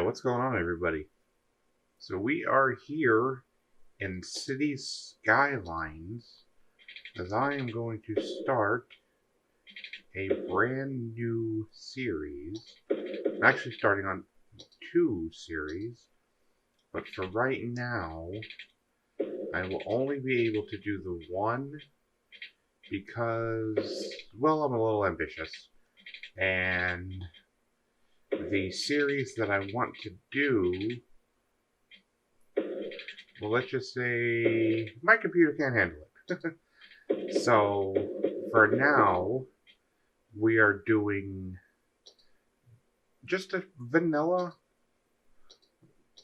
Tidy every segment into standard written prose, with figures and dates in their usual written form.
What's going on, everybody? So we are here in City Skylines as I am going to start a brand new series. I'm actually starting on 2 series, but for right now I will only be able to do the 1 because, well, I'm a little ambitious, and the series that I want to do, well, let's just say my computer can't handle it. So for now, we are doing just a vanilla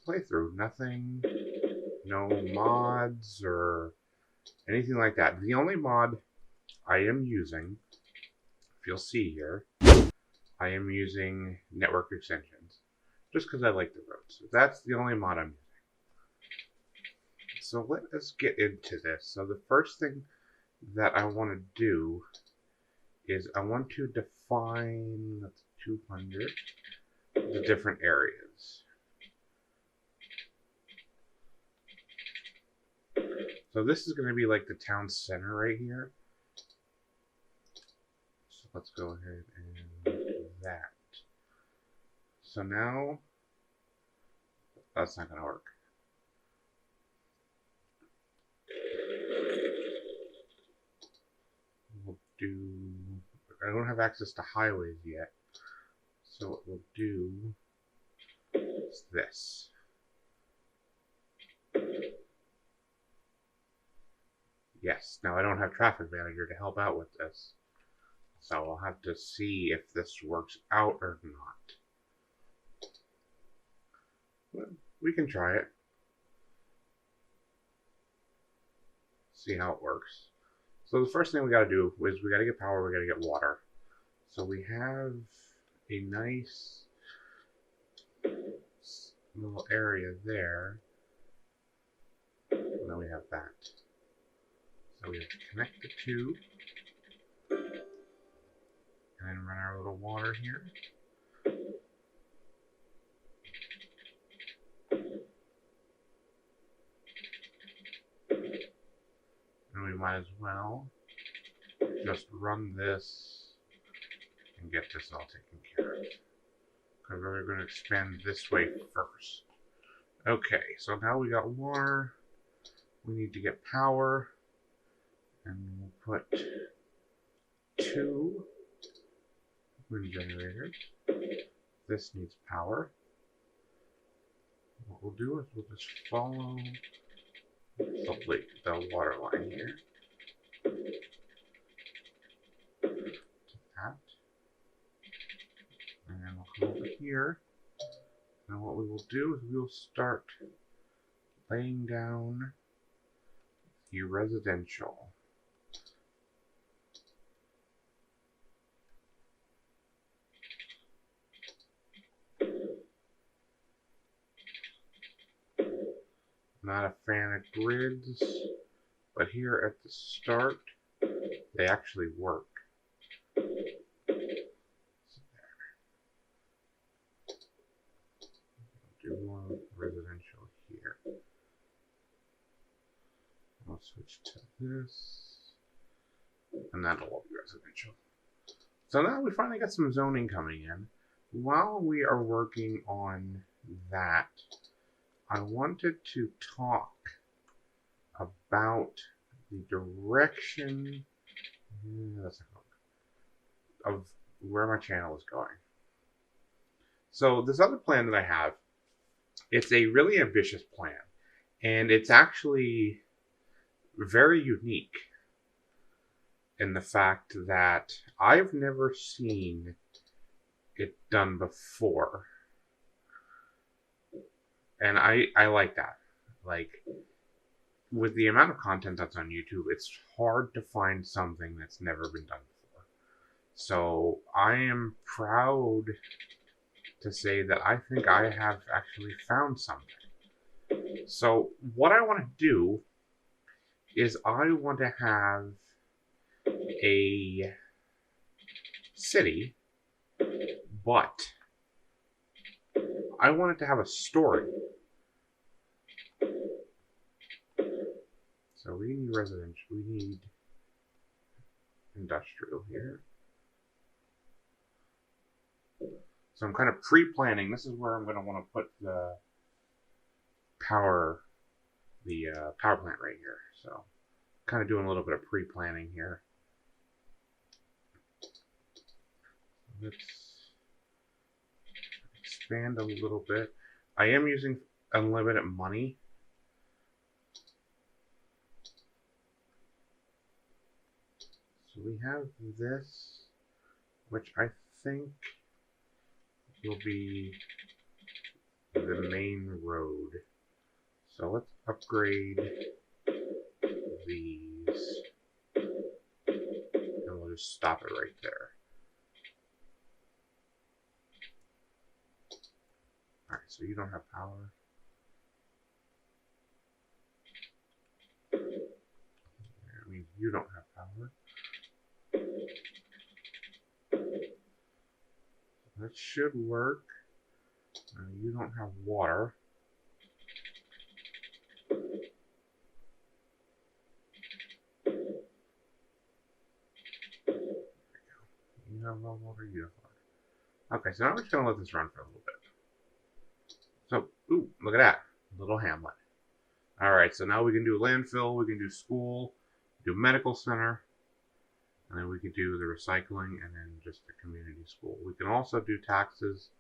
playthrough. Nothing, no mods or anything like that. The only mod I am using, if you'll see here, I am using network extensions. Just because I like the roads. That's the only mod I'm using. So let us get into this. So the first thing that I want to do is I want to define, that's 200, the different areas. So this is going to be like the town center right here. So let's go ahead and do that. So now, that's not going to work. We'll do, I don't have access to highways yet. So what we'll do is this. Yes, now I don't have traffic manager to help out with this. So I'll have to see if this works out or not. Well, we can try it. See how it works. So the first thing we got to do is we got to get power, we got to get water. So we have a nice little area there. And then we have that. So we have to connect the 2. And then run our little water here. And we might as well just run this and get this all taken care of. Because we're going to expand this way first. Okay, so now we got water. We need to get power. And we'll put 2 wind generators. This needs power. What we'll do is we'll just follow the water line here. That. And then we'll come over here. And what we will do is we'll start laying down the residential. Not a fan of grids, but here at the start, they actually work. So do more residential here. I'll switch to this, and that'll all be residential. So now we finally got some zoning coming in. While we are working on that, I wanted to talk about the direction of where my channel is going. So this other plan that I have, it's a really ambitious plan, and it's actually very unique in the fact that I've never seen it done before. And I like that. Like, with the amount of content that's on YouTube, it's hard to find something that's never been done before. So I am proud to say that I think I have actually found something. So what I want to do is I want to have a city, but I wanted to have a story. So we need residential. We need industrial here. So I'm kind of pre-planning. This is where I'm going to want to put the power plant right here. So kind of doing a little bit of pre-planning here. Let's expand a little bit. I am using unlimited money. So we have this, which I think will be the main road. So let's upgrade these, and we'll just stop it right there. Alright, so you don't have power. I mean, you don't have power. That should work. You don't have water. There we go. You have no water, you have water. Okay, so now we're just going to let this run for a little bit. So, ooh, look at that. Little hamlet. Alright, so now we can do landfill, we can do school, do medical center, and then we can do the recycling, and then just the community school. We can also do taxes,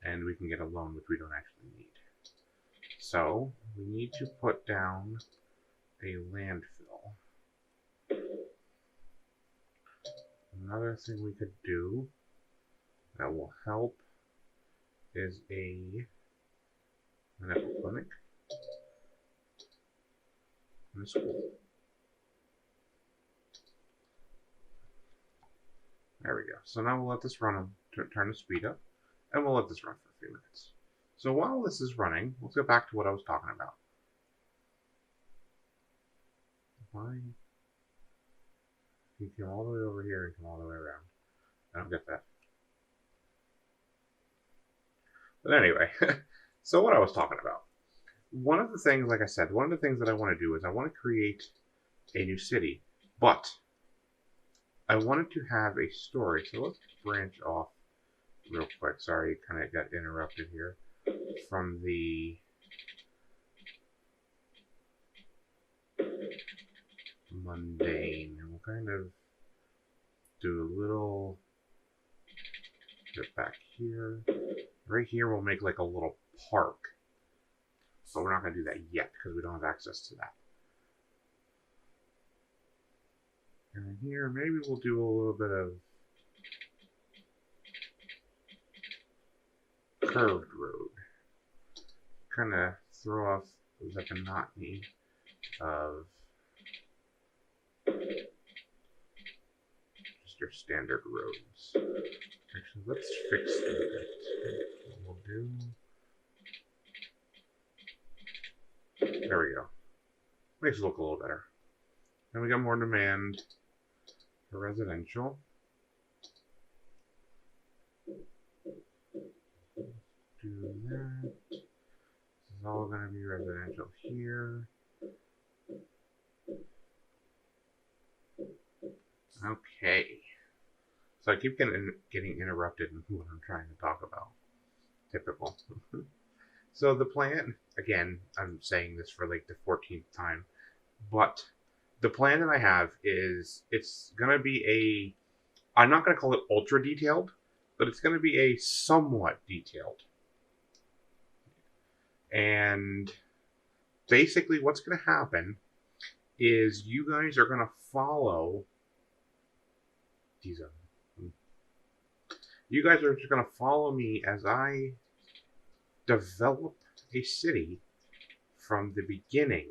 and we can get a loan, which we don't actually need. So, we need to put down a landfill. Another thing we could do that will help is a medical clinic and a school. There we go. So now we'll let this run, turn the speed up, and we'll let this run for a few minutes. So while this is running, let's go back to what I was talking about. Why? You come all the way over here and come all the way around. I don't get that. But anyway, so what I was talking about. One of the things, like I said, one of the things that I want to do is I want to create a new city. But I wanted to have a story. So let's branch off real quick. Sorry, kind of got interrupted here from the mundane. And we'll kind of do a little bit back here. Right here we'll make like a little park. But we're not going to do that yet because we don't have access to that. And here maybe we'll do a little bit of curved road. Kind of throw off the monotony of just your standard roads. Actually, let's fix that. What we'll do. There we go. Makes it look a little better. Then we got more demand for residential. Do that. This is all going to be residential here. Okay. So I keep getting interrupted in what I'm trying to talk about. Typical. So the plan, again, I'm saying this for like the 14th time, but the plan that I have is it's going to be I'm not going to call it ultra detailed, but it's going to be a somewhat detailed. And basically what's going to happen is you guys are going to follow these. You guys are just going to follow me as I develop a city from the beginning.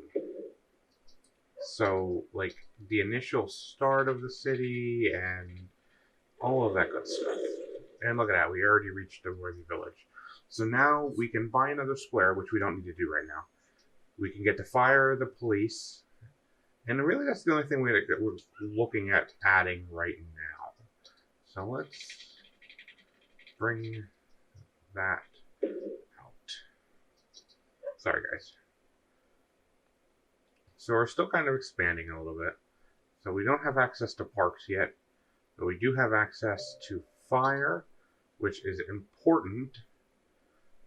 So, like, the initial start of the city and all of that good stuff. And look at that, we already reached the worthy village. So now we can buy another square, which we don't need to do right now. We can get the fire, the police, and really that's the only thing we're looking at adding right now. So let's bring that out. Sorry, guys. So we're still kind of expanding a little bit. So we don't have access to parks yet, but we do have access to fire, which is important.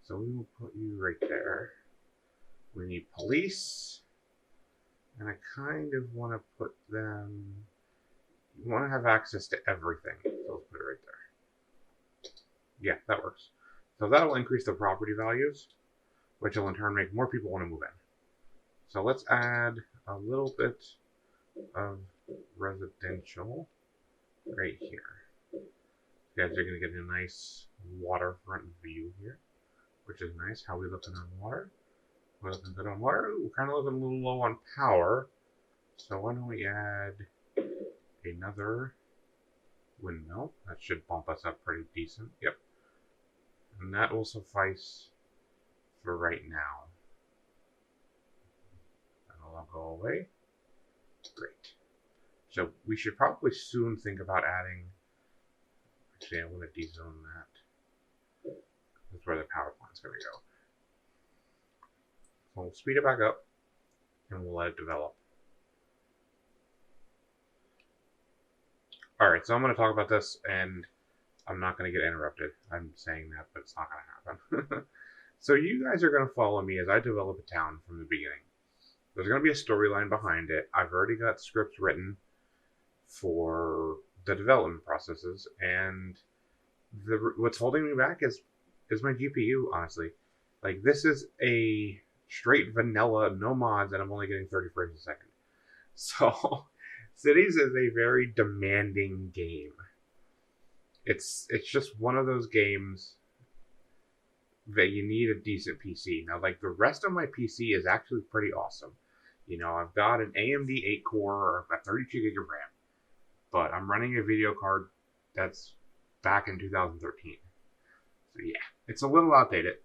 So we will put you right there. We need police, and I kind of want to put them. You want to have access to everything, so let's put it right there. Yeah, that works. So that'll increase the property values, which will in turn make more people want to move in. So let's add a little bit of residential right here. You guys are going to get a nice waterfront view here, which is nice. How are we looking on water? We're looking good on water. We're kind of looking a little low on power. So why don't we add another windmill? That should bump us up pretty decent. Yep. And that will suffice for right now. That'll all go away. Great. So we should probably soon think about adding. Actually, I want to dezone that. That's where the power plant's going to go. So we'll speed it back up and we'll let it develop. Alright, so I'm going to talk about this and I'm not going to get interrupted. I'm saying that, but it's not going to happen. So you guys are going to follow me as I develop a town from the beginning. There's going to be a storyline behind it. I've already got scripts written for the development processes, and what's holding me back is my GPU, honestly. Like, this is a straight vanilla, no mods, and I'm only getting 30 frames a second. So, Cities is a very demanding game. It's just one of those games that you need a decent PC. Now, like, the rest of my PC is actually pretty awesome. You know, I've got an AMD 8-core, I've got 32 gig of RAM, but I'm running a video card that's back in 2013. So yeah, it's a little outdated.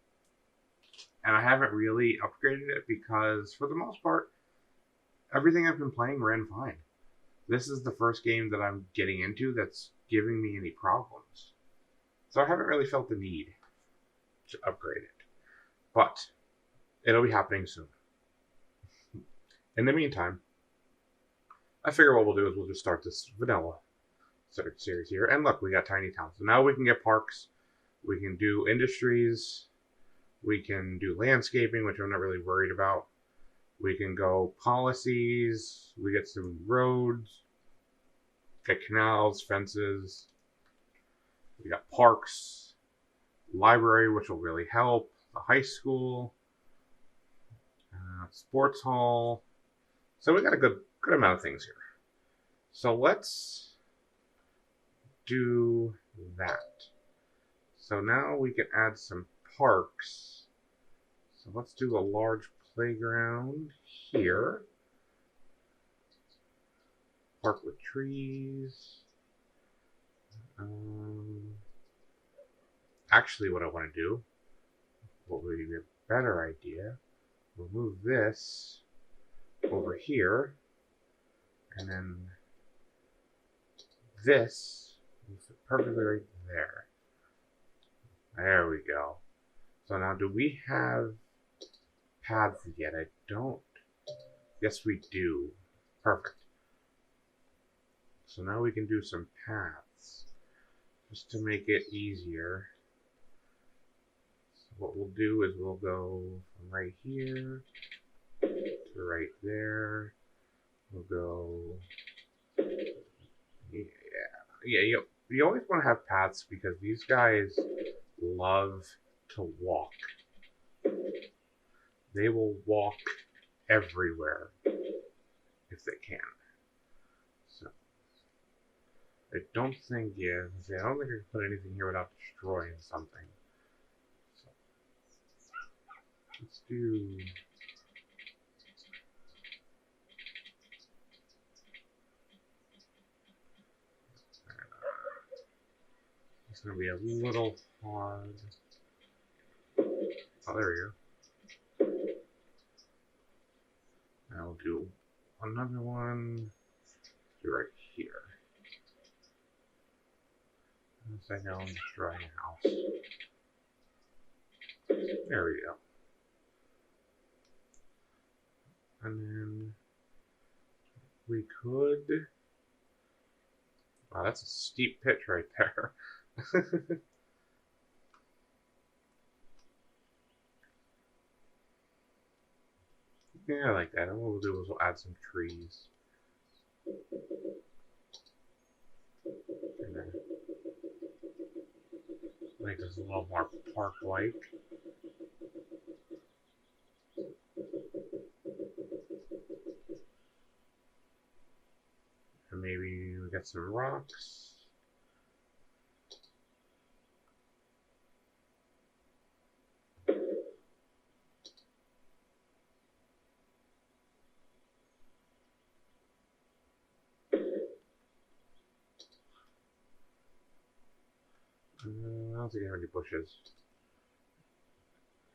And I haven't really upgraded it because, for the most part, everything I've been playing ran fine. This is the first game that I'm getting into that's giving me any problems. So I haven't really felt the need to upgrade it. But it'll be happening soon. In the meantime, I figure what we'll do is we'll just start this vanilla series here. And look, we got tiny towns. So now we can get parks. We can do industries. We can do landscaping, which I'm not really worried about. We can go policies. We get some roads. Get canals, fences. We got parks. Library, which will really help. The high school. Sports hall. So we got a good amount of things here. So let's do that. So now we can add some parks. So let's do a large playground here. Park with trees. Actually, what I want to do, what would be a better idea, we'll move this over here, and then this will fit perfectly right there. There we go. So now, do we have paths yet? I don't. Yes, we do. Perfect. So now we can do some paths, just to make it easier. So what we'll do is we'll go from right here to right there. We'll go, yeah. You always want to have paths because these guys love to walk. They will walk everywhere if they can. So I don't think, I don't think I can put anything here without destroying something. So let's do. It's going to be a little hard. Oh, there we go. I'll do another one right here. Let's say now I'm destroying a house. There we go. And then we could... Wow, that's a steep pitch right there. Yeah, I like that. And what we'll do is we'll add some trees. And then make this a little more park-like. And maybe we get some rocks. I don't think I have any bushes.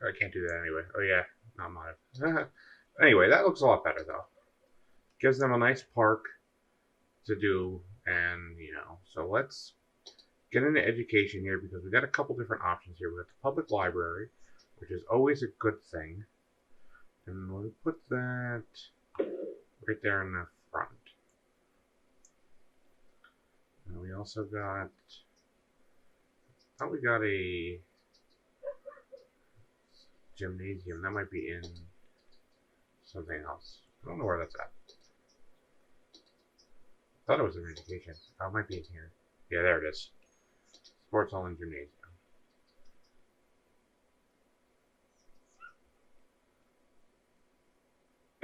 I can't do that anyway. Oh yeah, not mine. Anyway, that looks a lot better though. Gives them a nice park to do, and you know, so let's get into education here because we got a couple different options here. We got the public library, which is always a good thing, and we'll put that right there in the front. And we also got, I thought we got a gymnasium. That might be in something else. I don't know where that's at. I thought it was in education. Oh, it might be in here. Yeah, there it is. Sports hall and gymnasium.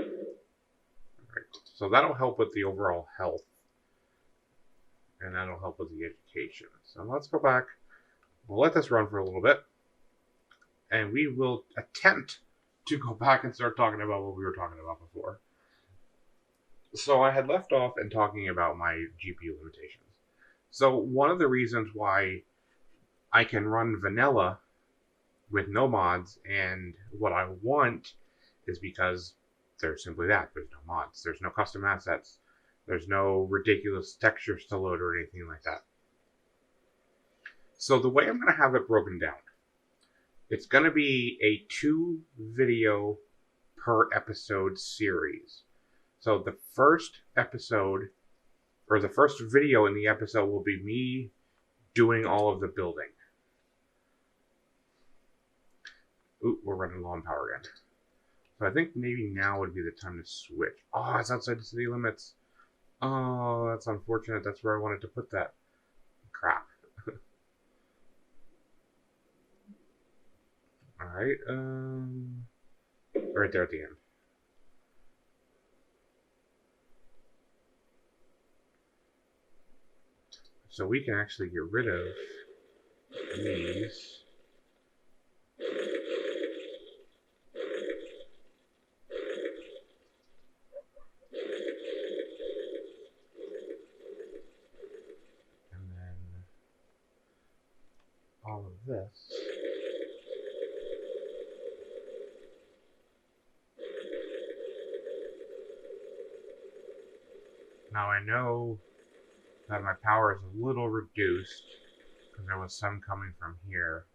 Alright, so that'll help with the overall health. And that'll help with the education. So let's go back. We'll let this run for a little bit. And we will attempt to go back and start talking about what we were talking about before. So I had left off in talking about my GPU limitations. So one of the reasons why I can run vanilla with no mods and what I want is because there's simply that. There's no mods. There's no custom assets. There's no ridiculous textures to load or anything like that. So the way I'm going to have it broken down, it's going to be a 2 video per episode series. So the first episode, or the first video in the episode will be me doing all of the building. Ooh, we're running low on power again. So I think maybe now would be the time to switch. Oh, it's outside the city limits. Oh, that's unfortunate. That's where I wanted to put that. Crap. Alright, right there at the end. So we can actually get rid of these. And then all of this. Now I know that my power is a little reduced because there was some coming from here,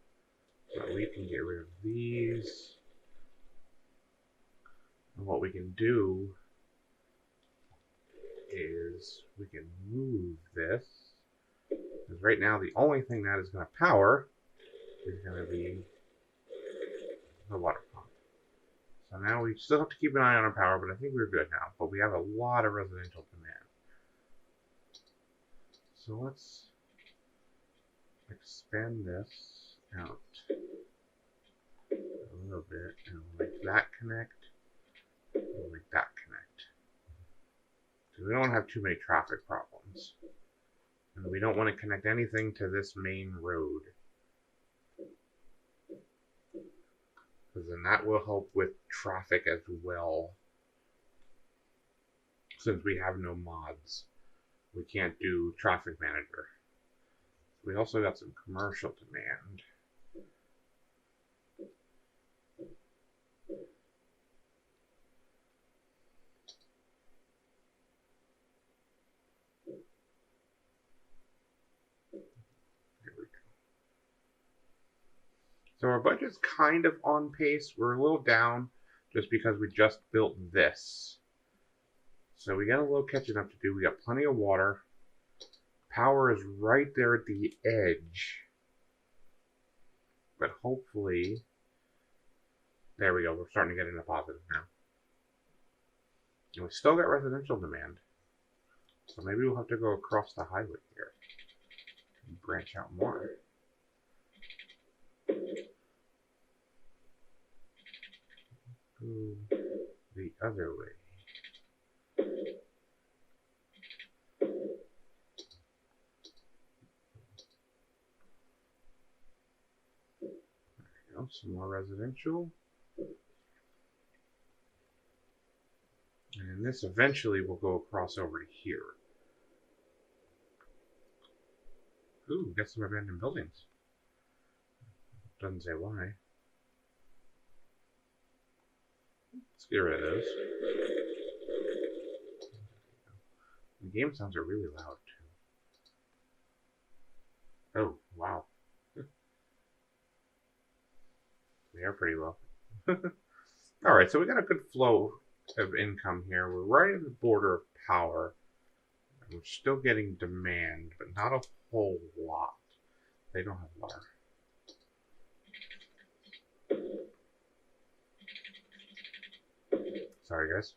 but we can get rid of these. And what we can do is we can move this, because right now the only thing that is going to power is going to be the water pump. So now we still have to keep an eye on our power, but I think we're good now. But we have a lot of residential demand. So let's expand this out a little bit, and we'll make that connect, and we'll make that connect. So we don't want to have too many traffic problems. And we don't want to connect anything to this main road, because then that will help with traffic as well. Since we have no mods, we can't do traffic manager. We also got some commercial demand. Here we go. So our budget's kind of on pace. We're a little down just because we just built this. So we got a little catching up to do. We got plenty of water. Power is right there at the edge. But hopefully, there we go. We're starting to get into positive now. And we still got residential demand. So maybe we'll have to go across the highway here and branch out more. Go the other way. Some more residential. And this eventually will go across over to here. Ooh, got some abandoned buildings. Doesn't say why. Let's get rid of those. The game sounds are really loud too. Oh, wow. They are pretty low. Alright, so we got a good flow of income here. We're right at the border of power. And we're still getting demand, but not a whole lot. They don't have water. Sorry, guys.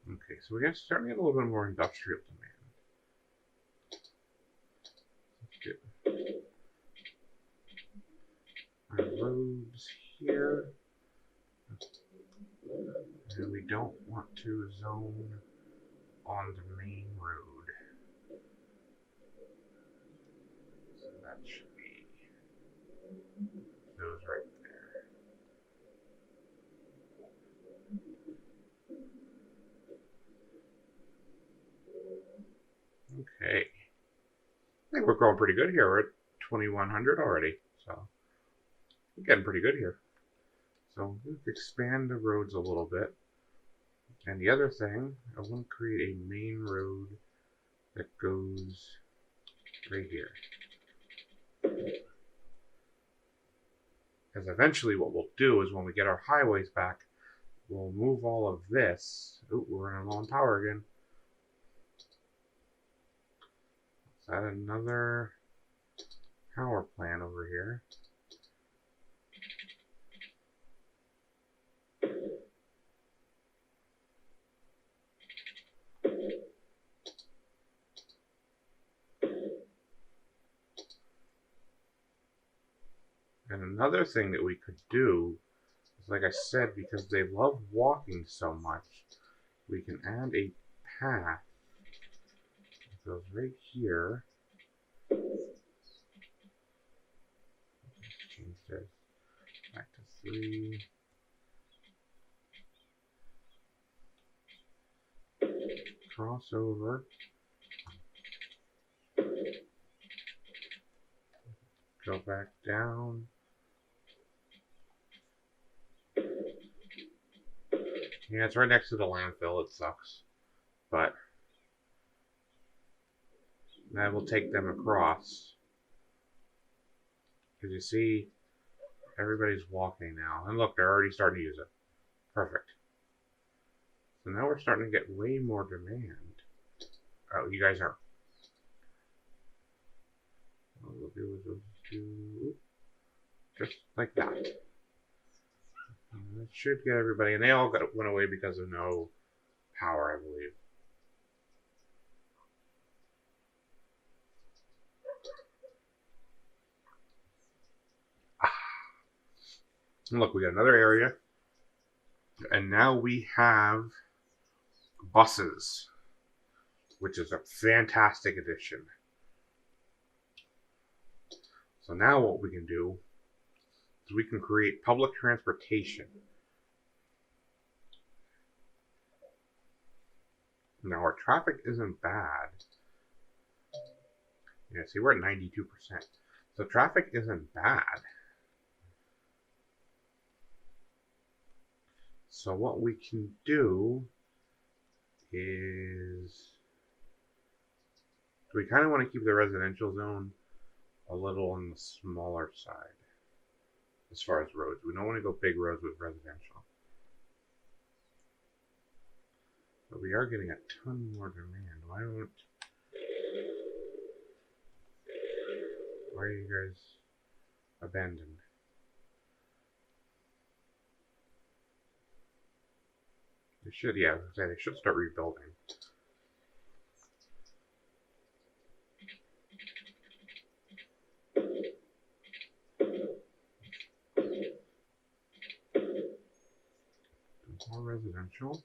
Okay, so we're starting to get a little bit more industrial demand. Our roads here, and we don't want to zone on the main road, so that should be those right there. Okay, I think we're going pretty good here. We're at 2100 already, so we're getting pretty good here. So let's expand the roads a little bit. And the other thing, I want to create a main road that goes right here. Because eventually what we'll do is when we get our highways back, we'll move all of this. Ooh, we're running low on power again. Let's add another power plant over here. And another thing that we could do is, like I said, because they love walking so much, we can add a path that goes right here. Let's change this back to 3. Cross over. Go back down. Yeah, it's right next to the landfill. It sucks. But that will take them across. Because you see, everybody's walking now. And look, they're already starting to use it. Perfect. So now we're starting to get way more demand. Oh, you guys are. What we'll do is we'll do just like that. That should get everybody, and they all went away because of no power, I believe. And look, we got another area, and now we have buses, which is a fantastic addition. So now what we can do is we can create public transportation. Now our traffic isn't bad. Yeah, see, we're at 92%. So traffic isn't bad. So what we can do is we kind of want to keep the residential zone a little on the smaller side as far as roads. We don't want to go big roads with residential. But we are getting a ton more demand. Why are you guys abandoned? They should, yeah, they should start rebuilding. More residential.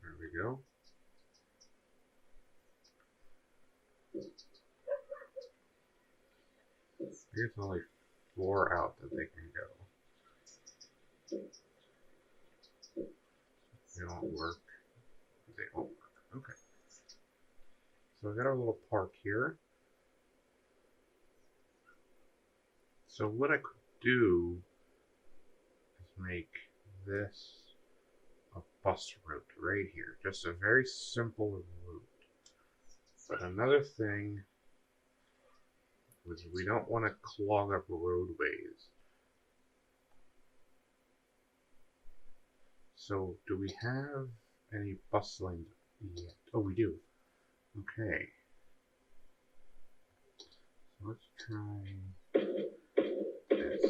There we go. Here's only 4 out that they can go. They won't work. They won't work. Okay. So we got our little park here. So what I could do is make this a bus route right here. Just a very simple route. But another thing is we don't want to clog up roadways. So do we have any bus lanes yet? Oh, we do. Okay. So let's try this.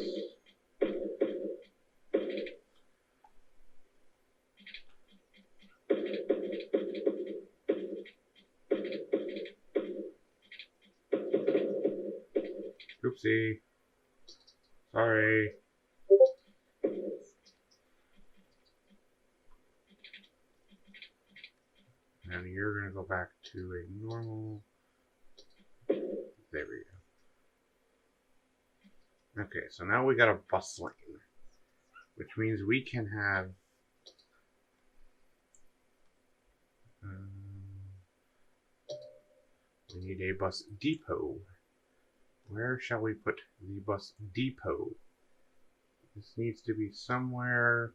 Oopsie. Sorry. And you're going to go back to a normal. There we go. Okay, so now we got a bus lane, which means we can have we need a bus depot. Where shall we put the bus depot? This needs to be somewhere.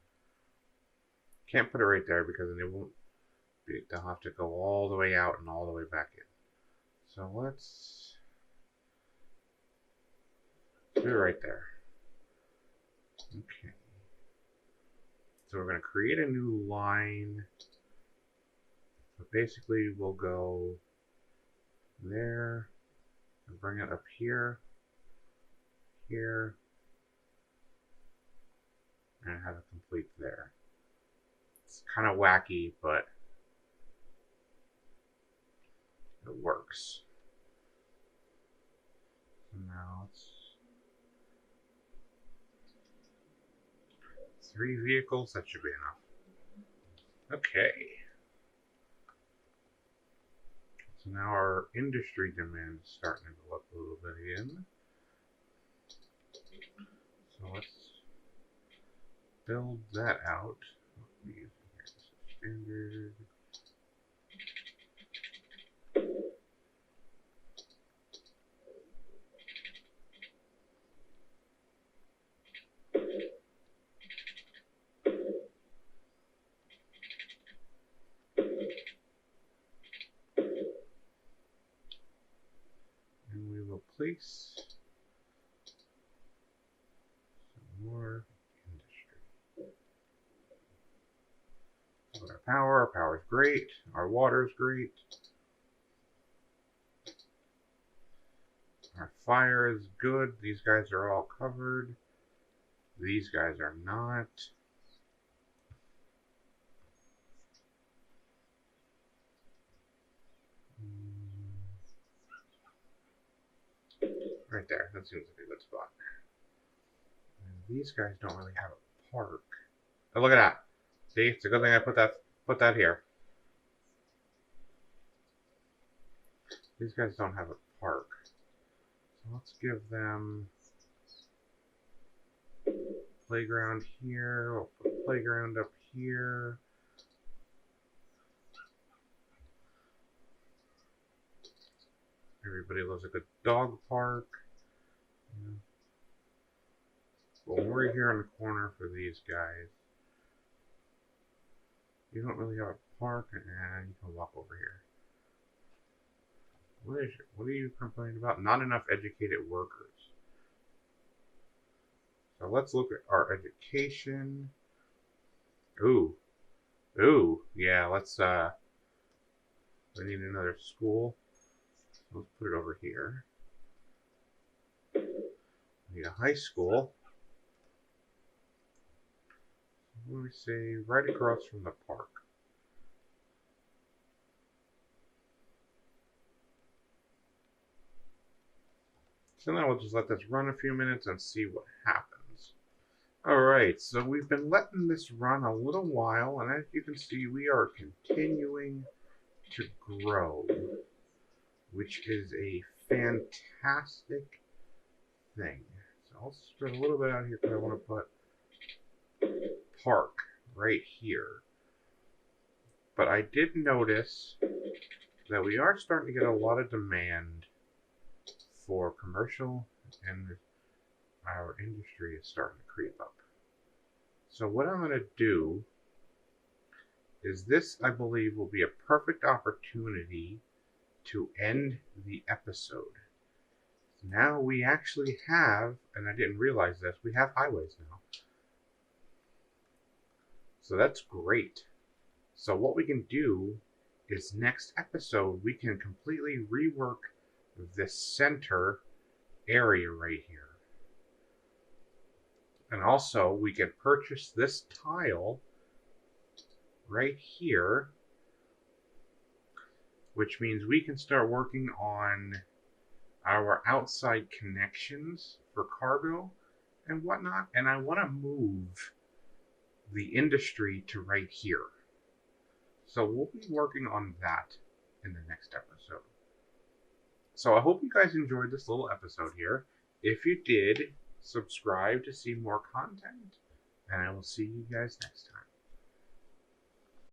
Can't put it right there because then it won't be, they'll have to go all the way out and all the way back in. So let's do it right there. Okay. So we're going to create a new line. So basically we'll go there and bring it up here, here, and have it complete there. It's kind of wacky, but it works. So now it's 3 vehicles, that should be enough. Okay. So now our industry demand is starting to go up a little bit again. So let's build that out. Standard. And we will place some more industry. So our power is great, our water is great, our fire is good, these guys are all covered, these guys are not. Right there, that seems like a good spot. And these guys don't really have a park. Oh, look at that. See, it's a good thing I put that here. These guys don't have a park. So let's give them playground here. We'll put a playground up here. Everybody loves a good dog park. Yeah. Well, we're here in the corner for these guys. You don't really have a park, and you can walk over here. What are you complaining about? Not enough educated workers. So let's look at our education. Ooh. Yeah, we need another school. Let's put it over here. We need a high school. What do we say? Right across from the park. So now we'll just let this run a few minutes and see what happens. Alright, so we've been letting this run a little while, and as you can see, we are continuing to grow, which is a fantastic thing. So I'll spread a little bit out here because I want to put park right here. But I did notice that we are starting to get a lot of demand for commercial, and our industry is starting to creep up. So what I'm going to do is this, I believe, will be a perfect opportunity to end the episode. Now we actually have, and I didn't realize this, we have highways now. So that's great. So what we can do is next episode, we can completely rework this center area right here. And also, we can purchase this tile right here, which means we can start working on our outside connections for cargo and whatnot. And I want to move the industry to right here. So we'll be working on that in the next episode. So I hope you guys enjoyed this little episode here. If you did, subscribe to see more content, and I will see you guys next time.